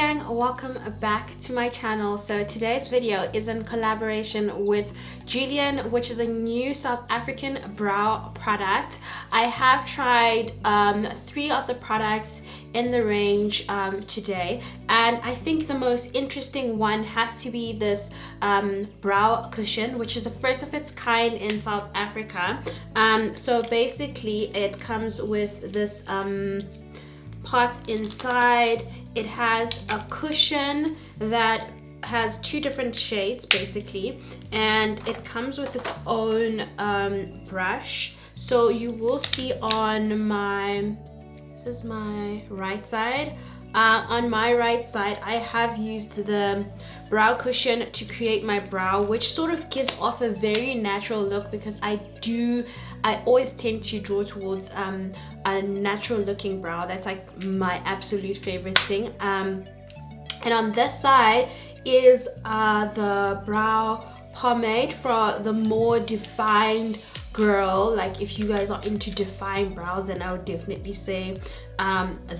TGgang, welcome back to my channel. So today's video is in collaboration with Julienne, which is a new South African brow product. I have tried 3 of the products in the range today, and I think the most interesting one has to be this brow cushion, which is the first of its kind in South Africa. So basically it comes with this part inside. It has a cushion that has 2 different shades basically, and it comes with its own brush. So you will see on my, this is my right side, on my right side I have used the brow cushion to create my brow, which sort of gives off a very natural look, because I always tend to draw towards a natural looking brow. That's like my absolute favorite thing. And on this side is the brow pomade for the more defined girl. Like if you guys are into defined brows, then I would definitely say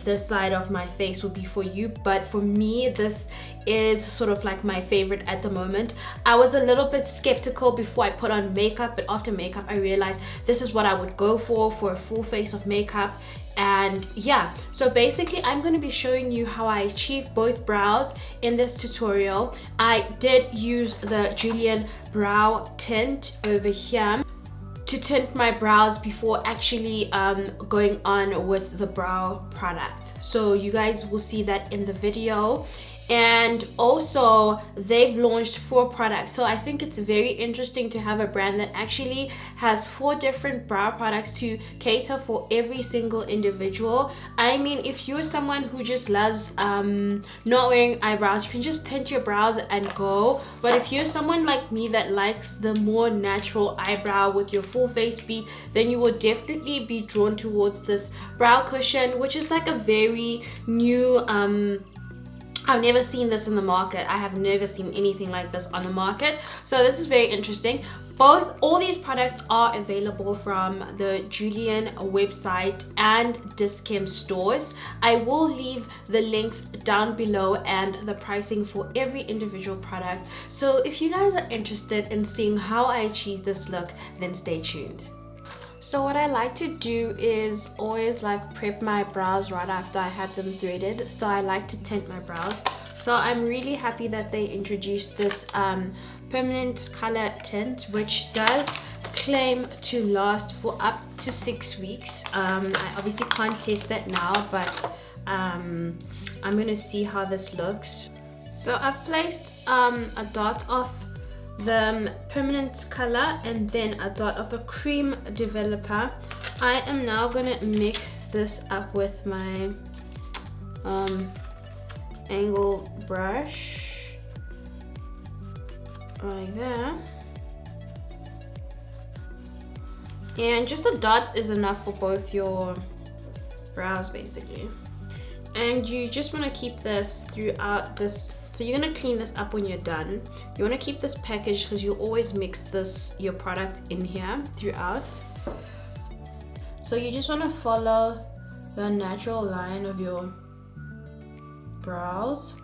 this side of my face would be for you, but for me this is sort of like my favorite at the moment. I was a little bit skeptical before I put on makeup, but after makeup I realized this is what I would go for a full face of makeup. And yeah, so basically I'm going to be showing you how I achieve both brows in this tutorial. I did use the Julienne brow tint over here to tint my brows before actually going on with the brow product. So you guys will see that in the video. And also they've launched 4 products, so I think it's very interesting to have a brand that actually has 4 different brow products to cater for every single individual. I mean, if you're someone who just loves not wearing eyebrows, you can just tint your brows and go. But if you're someone like me that likes the more natural eyebrow with your full face beat, then you will definitely be drawn towards this brow cushion, which is like a very new I've never seen this in the market. I have never seen anything like this on the market. So this is very interesting. All these products are available from the Julienne website and Dischem stores. I will leave the links down below and the pricing for every individual product. So if you guys are interested in seeing how I achieve this look, then stay tuned. So what I like to do is always like prep my brows right after I have them threaded. So I like to tint my brows. So I'm really happy that they introduced this permanent color tint, which does claim to last for up to 6 weeks. I obviously can't test that now, but I'm gonna see how this looks. So I've placed a dot of the permanent color and then a dot of the cream developer. I am now gonna mix this up with my angle brush like that, and just a dot is enough for both your brows basically. And you just want to keep this throughout this. So you're going to clean this up when you're done. You want to keep this packaged because you'll always mix your product in here throughout. So you just want to follow the natural line of your brows.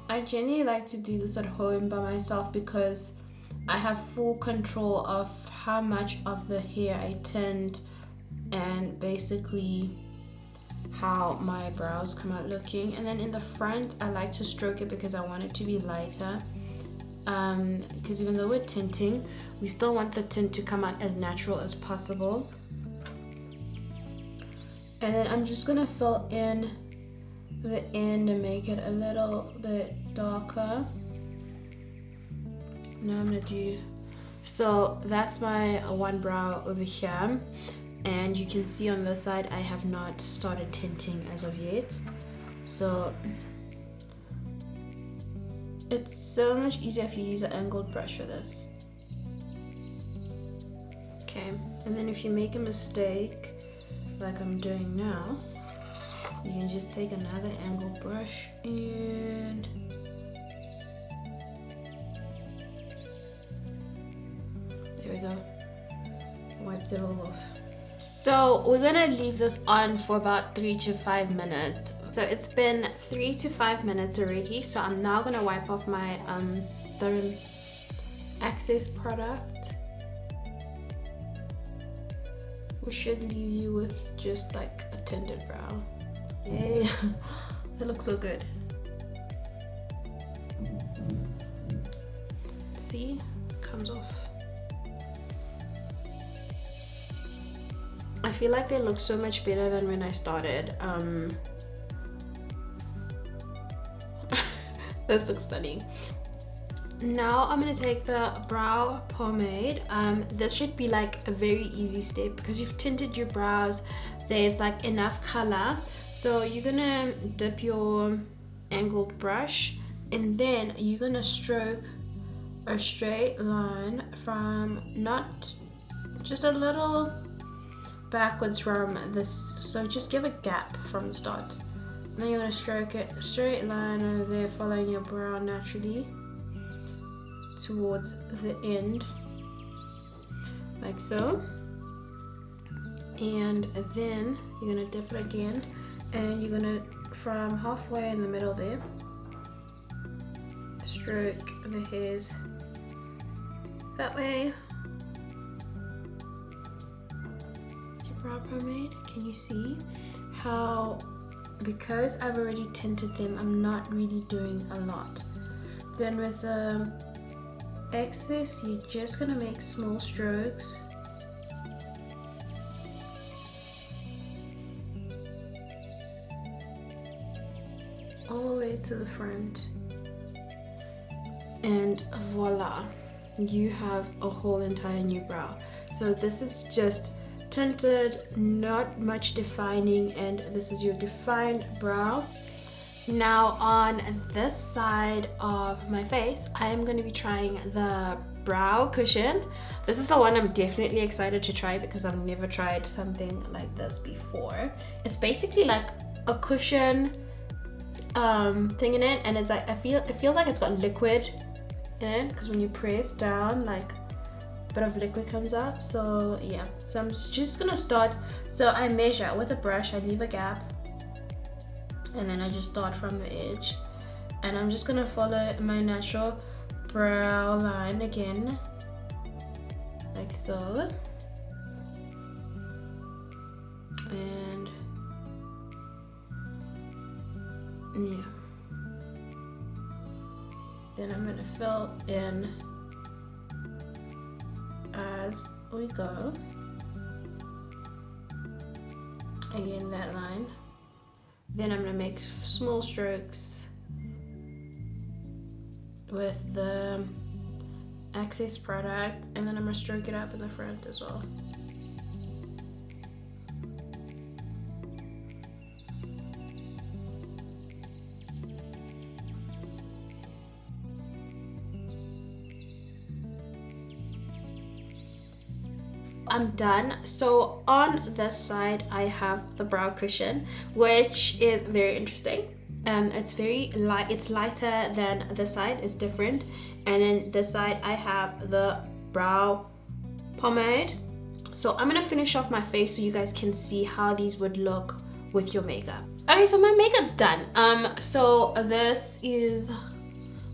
I generally like to do this at home by myself because I have full control of how much of the hair I tint and basically how my brows come out looking. And then in the front I like to stroke it because I want it to be lighter, because even though we're tinting, we still want the tint to come out as natural as possible. And then I'm just gonna fill in the end and make it a little bit darker. Now I'm gonna do, so that's my one brow over here, and you can see on this side I have not started tinting as of yet. So it's so much easier if you use an angled brush for this. Okay, and then if you make a mistake like I'm doing now, you can just take another angled brush and go. Wiped it all off. So we're gonna leave this on for about 3 to 5 minutes. So it's been 3 to 5 minutes already. So I'm now gonna wipe off my the excess product. We should leave you with just like a tinted brow. Yay! It looks so good. See, comes off. I feel like they look so much better than when I started. This looks stunning. Now I'm gonna take the brow pomade. This should be like a very easy step because you've tinted your brows. There's like enough color. So you're gonna dip your angled brush and then you're gonna stroke a straight line from not just a little backwards from this, so just give a gap from the start. And then you're going to stroke it a straight line over there, following your brow naturally towards the end, like so. And then you're going to dip it again, and you're going to, from halfway in the middle there, stroke the hairs that way. Brow pomade, can you see how, because I've already tinted them, I'm not really doing a lot. Then with the excess, you're just gonna make small strokes. All the way to the front, and voila, you have a whole entire new brow. So this is just tinted, not much defining, and this is your defined brow. Now on this side of my face, I am going to be trying the brow cushion. This is the one I'm definitely excited to try because I've never tried something like this before. It's basically like a cushion thing in it, and it's like it feels like it's got liquid in it because when you press down, like bit of liquid comes up. So yeah, so I'm just gonna start. So I measure with a brush, I leave a gap, and then I just start from the edge, and I'm just gonna follow my natural brow line again, like so. And yeah, then I'm gonna fill in as we go. Again, that line. Then I'm gonna make small strokes with the excess product, and then I'm gonna stroke it up in the front as well. I'm done. So on this side I have the brow cushion, which is very interesting. It's very light, it's lighter than this side, it's different. And then this side I have the brow pomade. So I'm gonna finish off my face so you guys can see how these would look with your makeup. Okay, so my makeup's done. So this is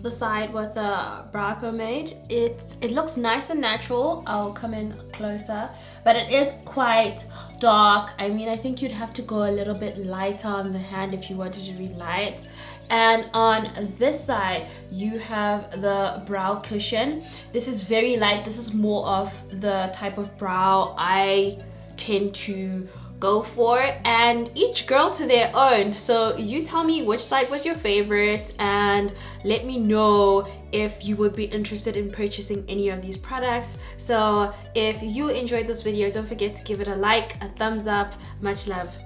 the side with the brow pomade. It looks nice and natural. I'll come in closer, but it is quite dark. I mean, I think you'd have to go a little bit lighter on the hand if you wanted to be light. And on this side you have the brow cushion. This is very light. This is more of the type of brow I tend to go for, and each girl to their own. So you tell me which side was your favorite, and let me know if you would be interested in purchasing any of these products. So if you enjoyed this video, don't forget to give it a like, a thumbs up. Much love.